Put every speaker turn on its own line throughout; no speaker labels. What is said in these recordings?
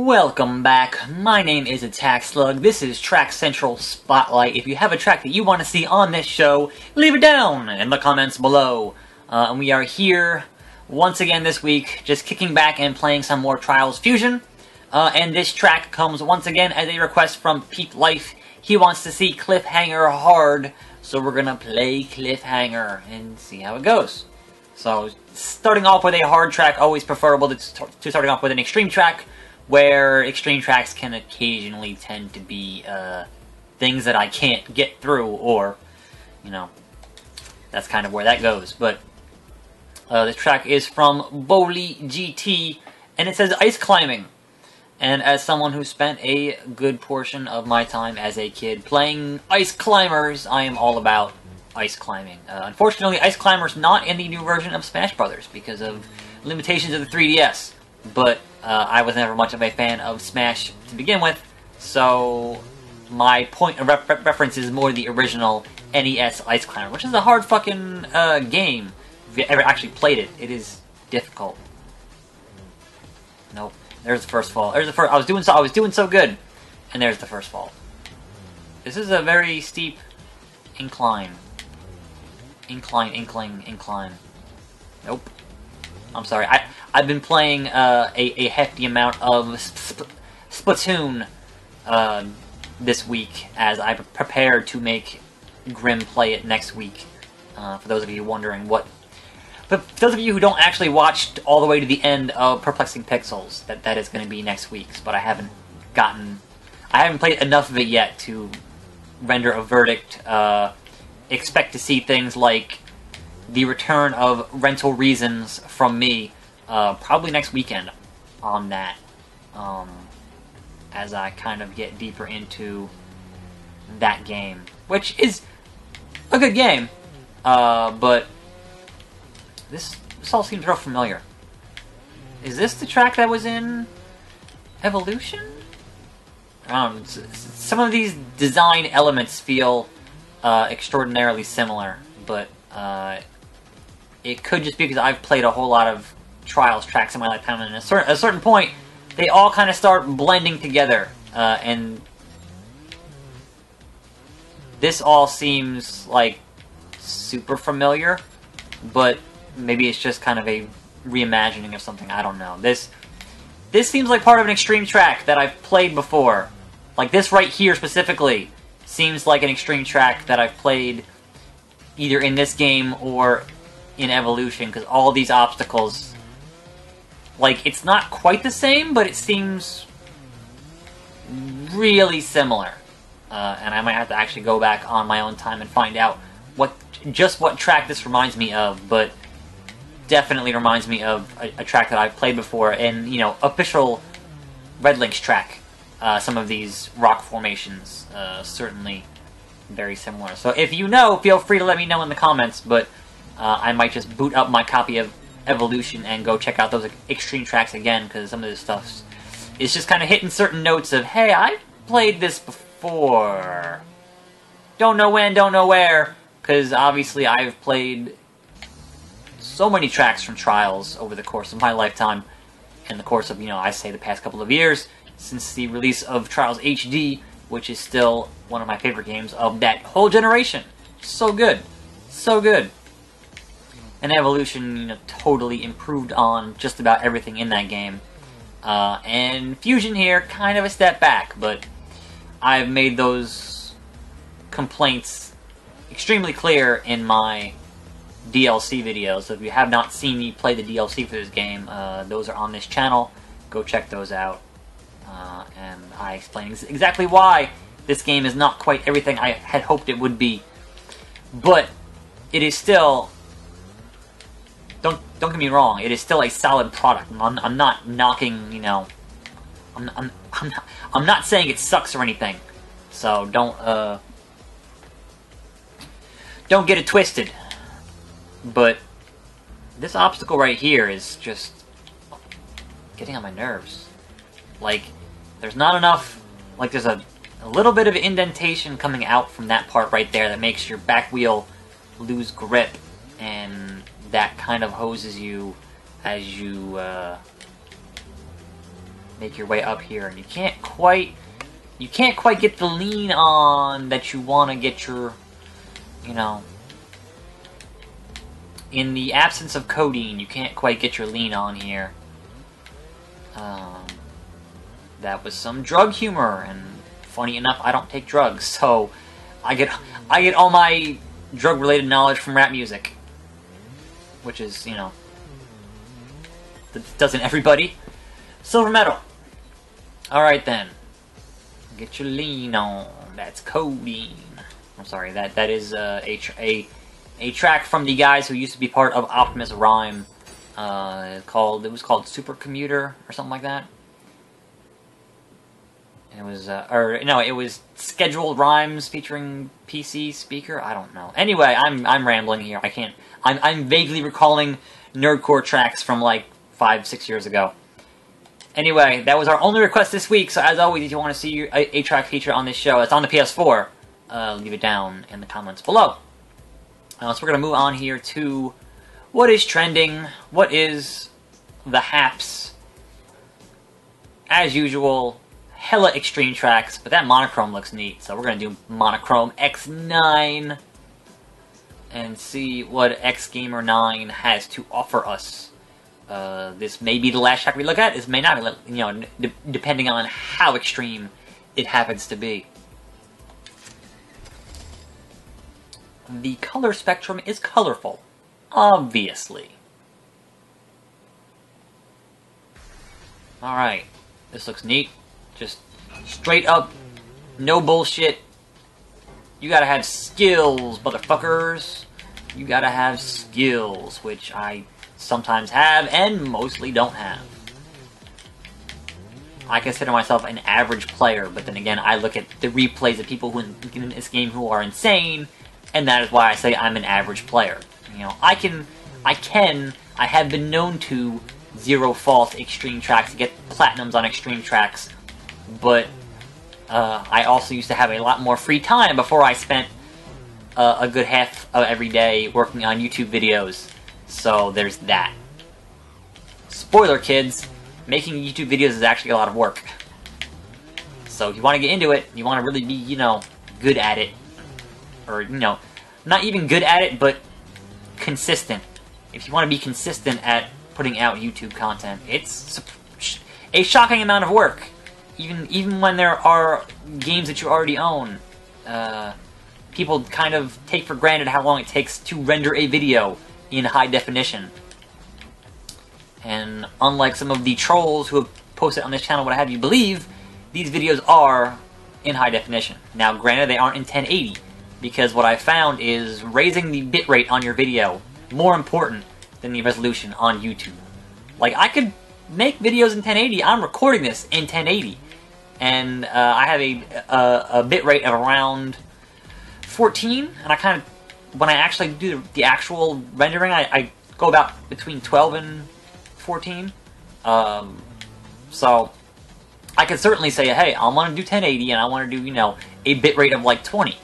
Welcome back. My name is Attack Slug. This is Track Central Spotlight. If you have a track that you want to see on this show, leave it down in the comments below. And we are here once again this week, just kicking back and playing some more Trials Fusion. And this track comes once again as a request from Pete Life. He wants to see Cliffhanger hard, so we're gonna play Cliffhanger and see how it goes. So, starting off with a hard track, always preferable to starting off with an extreme track, where extreme tracks can occasionally tend to be things that I can't get through, or, you know, that's kind of where that goes. But this track is from Bowley GT, and it says ice climbing. And as someone who spent a good portion of my time as a kid playing ice climbers, I am all about ice climbing. Unfortunately, ice climbers not in the new version of Smash Brothers because of limitations of the 3DS. But I was never much of a fan of Smash to begin with, so my point of reference is more the original NES Ice Climber, which is a hard fucking game. If you ever actually played it, it is difficult. Nope. There's the first fall. There's the first. I was doing so good, and there's the first fall. This is a very steep incline. Incline. Nope. I'm sorry. I've been playing a hefty amount of Splatoon this week as I prepare to make Grim play it next week. For those of you wondering what. But for those of you who don't actually watch all the way to the end of Perplexing Pixels, that is going to be next week's. But I haven't played enough of it yet to render a verdict. Expect to see things like the return of Rental Reasons from me, probably next weekend on that, as I kind of get deeper into that game, which is a good game, but this all seems real familiar. Is this the track that was in Evolution? I don't know, some of these design elements feel extraordinarily similar, but it could just be because I've played a whole lot of Trials tracks in my lifetime, and at a certain point, they all kind of start blending together, and this all seems like super familiar, but maybe it's just kind of a reimagining of something, I don't know. This seems like part of an extreme track that I've played before. Like this right here specifically seems like an extreme track that I've played either in this game or in Evolution, because all these obstacles, like, it's not quite the same, but it seems really similar. And I might have to actually go back on my own time and find out just what track this reminds me of, but definitely reminds me of a track that I've played before, and, you know, official RedLynx track. Some of these rock formations, certainly very similar. So if you know, feel free to let me know in the comments, but I might just boot up my copy of Evolution and go check out those extreme tracks again, because some of this stuff is just kind of hitting certain notes of, hey, I played this before. Don't know when, don't know where, because obviously I've played so many tracks from Trials over the course of my lifetime, in the course of, you know, I say the past couple of years, since the release of Trials HD, which is still one of my favorite games of that whole generation. So good. So good. And Evolution, you know, totally improved on just about everything in that game. And Fusion here, kind of a step back, but I've made those complaints extremely clear in my DLC videos. So if you have not seen me play the DLC for this game, those are on this channel. Go check those out. And I explain exactly why this game is not quite everything I had hoped it would be. But it is still, don't get me wrong, it is still a solid product. I'm not knocking, you know, I'm not saying it sucks or anything. So don't get it twisted. But this obstacle right here is just getting on my nerves. Like, there's not enough, like, there's a little bit of indentation coming out from that part right there that makes your back wheel lose grip, and that kind of hoses you as you make your way up here, and you can't quite get the lean on that you want to get your, you know, in the absence of codeine, you can't quite get your lean on here. That was some drug humor, and funny enough, I don't take drugs, so I get all my drug-related knowledge from rap music, which is, you know, doesn't everybody? Silver medal. All right then, get your lean on. That's codeine. I'm sorry, that is a track from the guys who used to be part of Optimus Rhyme. It was called Super Commuter or something like that. It was, it was Scheduled Rhymes featuring PC Speaker. I don't know. Anyway, I'm rambling here. I'm vaguely recalling nerdcore tracks from like 5-6 years ago. Anyway, that was our only request this week. So as always, if you want to see a track feature on this show, it's on the PS4. Leave it down in the comments below. So we're gonna move on here to what is trending. What is the haps? As usual, hella extreme tracks, but that monochrome looks neat, so we're gonna do monochrome X9 and see what X Gamer 9 has to offer us. This may be the last track we look at. This may not, you know, depending on how extreme it happens to be. The color spectrum is colorful, obviously. Alright, this looks neat. Just straight up, no bullshit. You gotta have skills, motherfuckers. You gotta have skills, which I sometimes have and mostly don't have. I consider myself an average player, but then again, I look at the replays of people who in this game who are insane, and that is why I say I'm an average player. You know, I have been known to zero fault extreme tracks, to get platinums on extreme tracks, but I also used to have a lot more free time before I spent a good half of every day working on YouTube videos. So there's that. Spoiler, kids, making YouTube videos is actually a lot of work. So if you want to get into it, you want to really be, you know, good at it. Or, you know, not even good at it, but consistent. If you want to be consistent at putting out YouTube content, it's a shocking amount of work. Even when there are games that you already own, people kind of take for granted how long it takes to render a video in high definition. And unlike some of the trolls who have posted on this channel what have you believe, these videos are in high definition. Now granted, they aren't in 1080, because what I found is raising the bitrate on your video more important than the resolution on YouTube. Like, I could make videos in 1080, I'm recording this in 1080, and I have a bitrate of around 14, and I kind of, when I actually do the actual rendering, I go about between 12 and 14. So I could certainly say, hey, I want to do 1080 and I want to do, you know, a bitrate of like 20.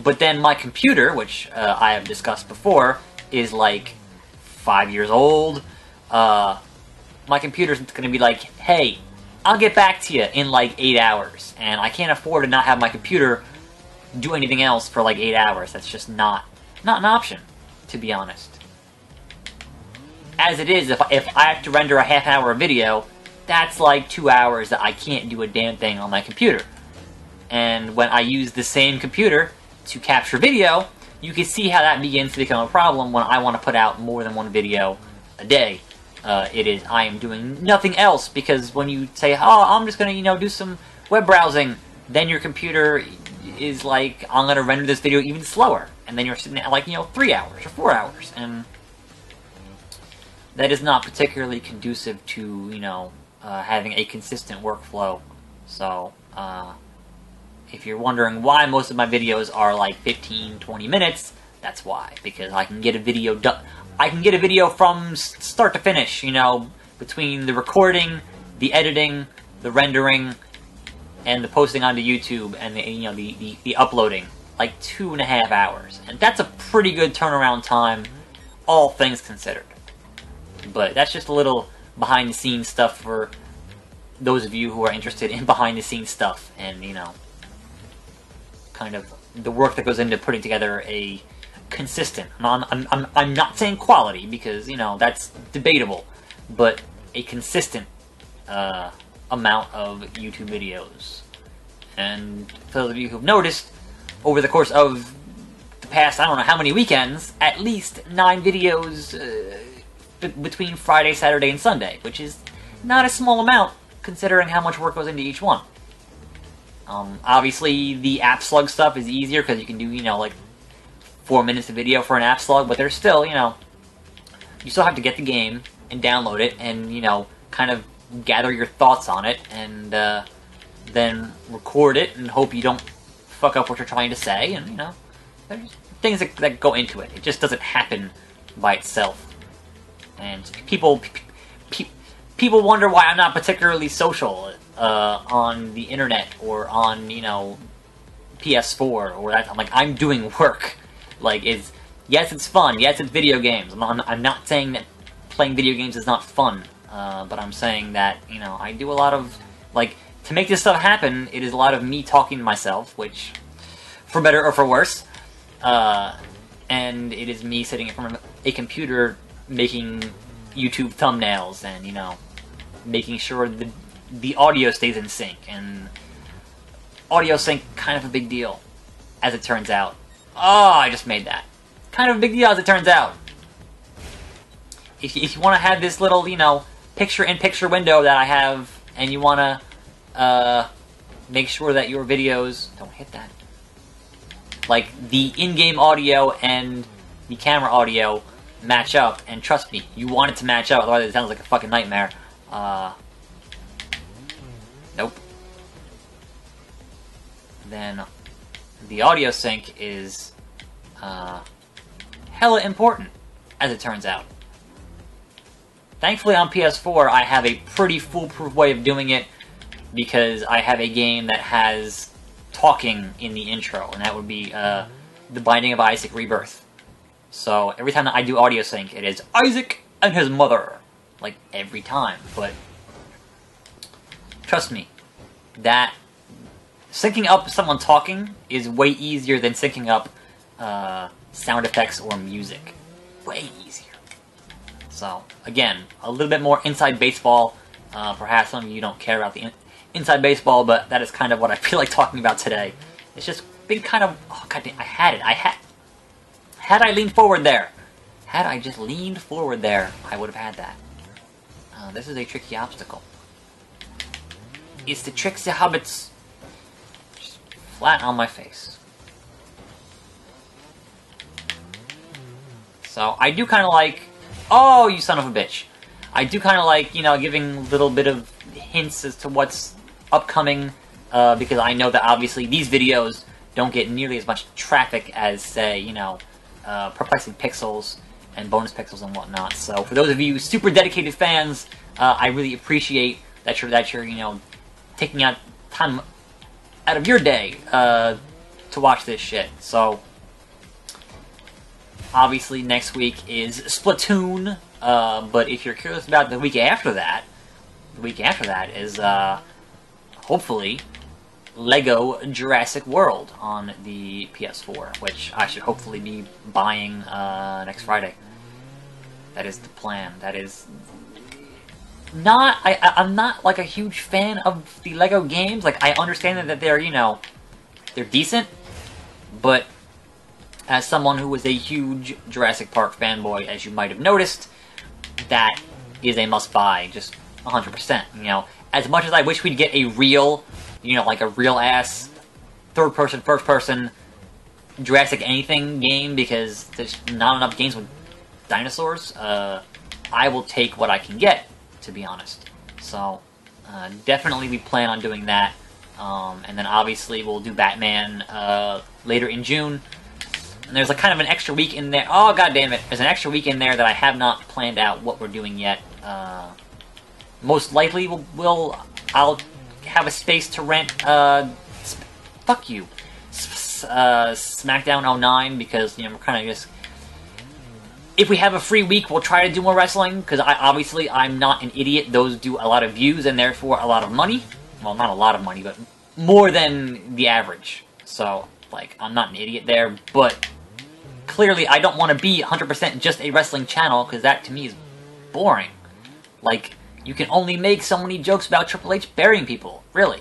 But then my computer, which I have discussed before, is like 5 years old. My computer's going to be like, hey, I'll get back to you in like 8 hours. And I can't afford to not have my computer do anything else for like 8 hours. That's just not an option, to be honest. As it is, if I have to render a half-hour video, that's like 2 hours that I can't do a damn thing on my computer. And when I use the same computer to capture video, you can see how that begins to become a problem when I want to put out more than one video a day. I am doing nothing else, because when you say, oh, I'm just going to, you know, do some web browsing, then your computer is like, I'm going to render this video even slower. And then you're sitting at like, you know, 3 hours or 4 hours. And that is not particularly conducive to, you know, having a consistent workflow. So, if you're wondering why most of my videos are like 15-20 minutes, that's why. Because I can get a video done. I can get a video from start to finish, you know, between the recording, the editing, the rendering, and the posting onto YouTube, and the, you know, the uploading, like 2.5 hours. And that's a pretty good turnaround time, all things considered. But that's just a little behind the scenes stuff for those of you who are interested in behind-the-scenes stuff and, you know, kind of the work that goes into putting together a consistent, I'm not saying quality, because, you know, that's debatable, but a consistent amount of YouTube videos. And for those of you who've noticed, over the course of the past, I don't know how many weekends, at least 9 videos between Friday, Saturday, and Sunday, which is not a small amount, considering how much work goes into each one. Obviously, the app slug stuff is easier, because you can do, you know, like 4 minutes of video for an app slug, but there's still, you know, you still have to get the game and download it and, you know, kind of gather your thoughts on it and then record it and hope you don't fuck up what you're trying to say, and, you know, there's things that go into it. It just doesn't happen by itself. And people wonder why I'm not particularly social on the internet or on, you know, PS4 or that. I'm like, I'm doing work. Like, yes, it's fun. Yes, it's video games. I'm not saying that playing video games is not fun, but I'm saying that, you know, I do a lot of, like, to make this stuff happen, it is a lot of me talking to myself, which, for better or for worse, and it is me sitting in front of a computer making YouTube thumbnails and, you know, making sure the audio stays in sync, and audio sync, kind of a big deal, as it turns out. Oh, I just made that. Kind of a big deal, as it turns out. If you want to have this little, you know, picture-in-picture window that I have, and you want to make sure that your videos... Don't hit that. Like, the in-game audio and the camera audio match up, and trust me, you want it to match up, otherwise it sounds like a fucking nightmare. Nope. Then the audio sync is hella important, as it turns out. Thankfully on PS4 I have a pretty foolproof way of doing it, because I have a game that has talking in the intro, and that would be The Binding of Isaac Rebirth. So every time that I do audio sync, it is Isaac and his mother. Like, every time. But trust me, that syncing up someone talking is way easier than syncing up sound effects or music. Way easier. So, again, a little bit more inside baseball. Perhaps some of you don't care about the inside baseball, but that is kind of what I feel like talking about today. It's just been kind of... Oh, goddamn, I had it. Had I leaned forward there. Had I just leaned forward there, I would have had that. This is a tricky obstacle. It's the tricksy hobbits. Just flat on my face. So, I do kind of like... Oh, you son of a bitch. I do kind of like, you know, giving a little bit of hints as to what's upcoming, because I know that obviously these videos don't get nearly as much traffic as, say, you know, Perplexing Pixels and Bonus Pixels and whatnot. So for those of you super dedicated fans, I really appreciate that you're you know, taking out time out of your day to watch this shit. So obviously next week is Splatoon, but if you're curious about the week after that is hopefully Lego Jurassic World on the PS4, which I should hopefully be buying next Friday. That is the plan. That is not... I'm not, like, a huge fan of the Lego games. Like, I understand that they're, you know, they're decent, but as someone who was a huge Jurassic Park fanboy, as you might have noticed, that is a must-buy, just 100%, you know. As much as I wish we'd get a real, you know, like a real-ass third-person, first-person Jurassic anything game, because there's not enough games with dinosaurs, I will take what I can get, to be honest. So, definitely we plan on doing that. And then obviously we'll do Batman later in June. And there's like kind of an extra week in there. Oh, god damn it. There's an extra week in there that I have not planned out what we're doing yet. Most likely I'll have a space to rent, fuck you, SmackDown 09, because, you know, we're kind of just... If we have a free week, we'll try to do more wrestling, because obviously I'm not an idiot. Those do a lot of views and therefore a lot of money. Well, not a lot of money, but more than the average. So, like, I'm not an idiot there, but clearly I don't want to be 100% just a wrestling channel, because that to me is boring. Like, you can only make so many jokes about Triple H burying people, really.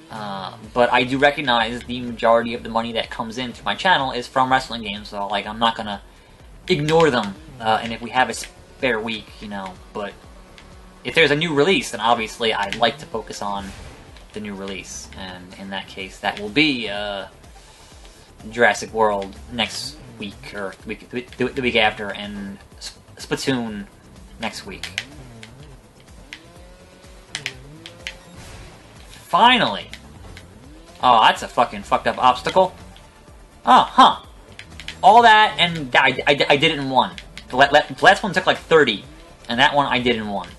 But I do recognize the majority of the money that comes in through my channel is from wrestling games, so, like, I'm not gonna ignore them, and if we have a spare week, you know, but if there's a new release, then obviously I'd like to focus on the new release, and in that case, that will be, Jurassic World next week, or the week after, and Splatoon next week. Finally! Oh, that's a fucking fucked up obstacle. Oh, huh. All that, and I did it in one. The last one took like 30, and that one I did in one.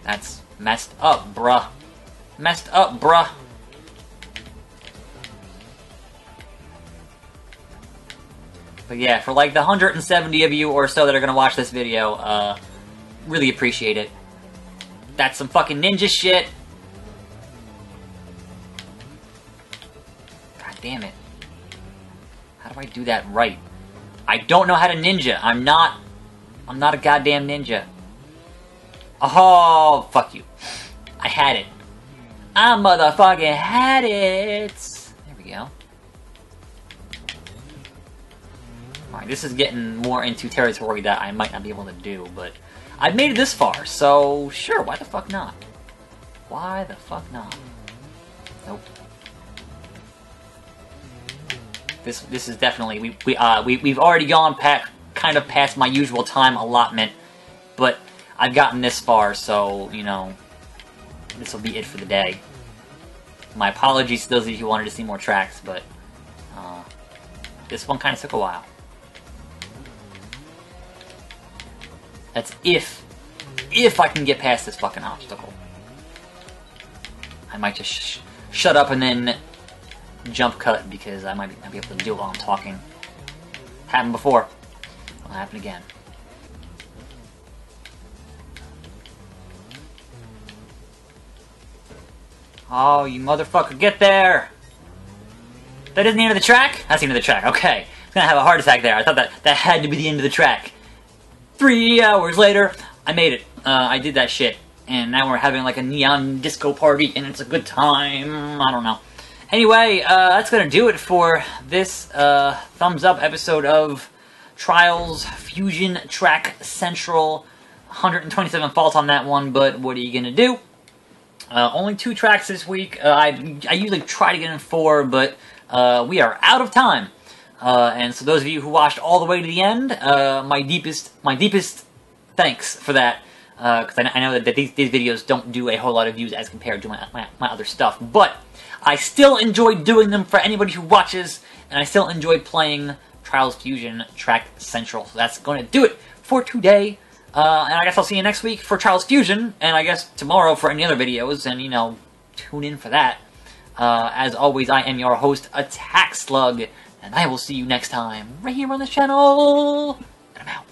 That's messed up, bruh. Messed up, bruh. But yeah, for like the 170 of you or so that are gonna watch this video, really appreciate it. That's some fucking ninja shit. God damn it. How do I do that right? I don't know how to ninja. I'm not a goddamn ninja. Oh, fuck you. I had it. I motherfucking had it. There we go. Alright, this is getting more into territory that I might not be able to do, but I've made it this far, so sure, why the fuck not? Why the fuck not? Nope. This is definitely we've already gone kind of past my usual time allotment, but I've gotten this far, so you know this will be it for the day. My apologies to those of you who wanted to see more tracks, but this one kind of took a while. That's if I can get past this fucking obstacle. I might just shut up and then jump cut, because I might not be able to do it while I'm talking. Happened before. It'll happen again. Oh, you motherfucker, get there! That isn't the end of the track? That's the end of the track, okay. I was gonna have a heart attack there. I thought that had to be the end of the track. 3 hours later, I made it. I did that shit. And now we're having like a neon disco party, and it's a good time. I don't know. Anyway, that's gonna do it for this thumbs up episode of Trials Fusion Track Central. 127 faults on that one, but what are you gonna do? Only 2 tracks this week. I usually try to get in 4, but we are out of time. And so those of you who watched all the way to the end, my deepest thanks for that. Because I know that these videos don't do a whole lot of views as compared to my other stuff. But I still enjoy doing them for anybody who watches, and I still enjoy playing Trials Fusion Track Central. So that's going to do it for today. And I guess I'll see you next week for Trials Fusion, and I guess tomorrow for any other videos, and, you know, tune in for that. As always, I am your host, Attack Slug, and I will see you next time, right here on this channel, and I'm out.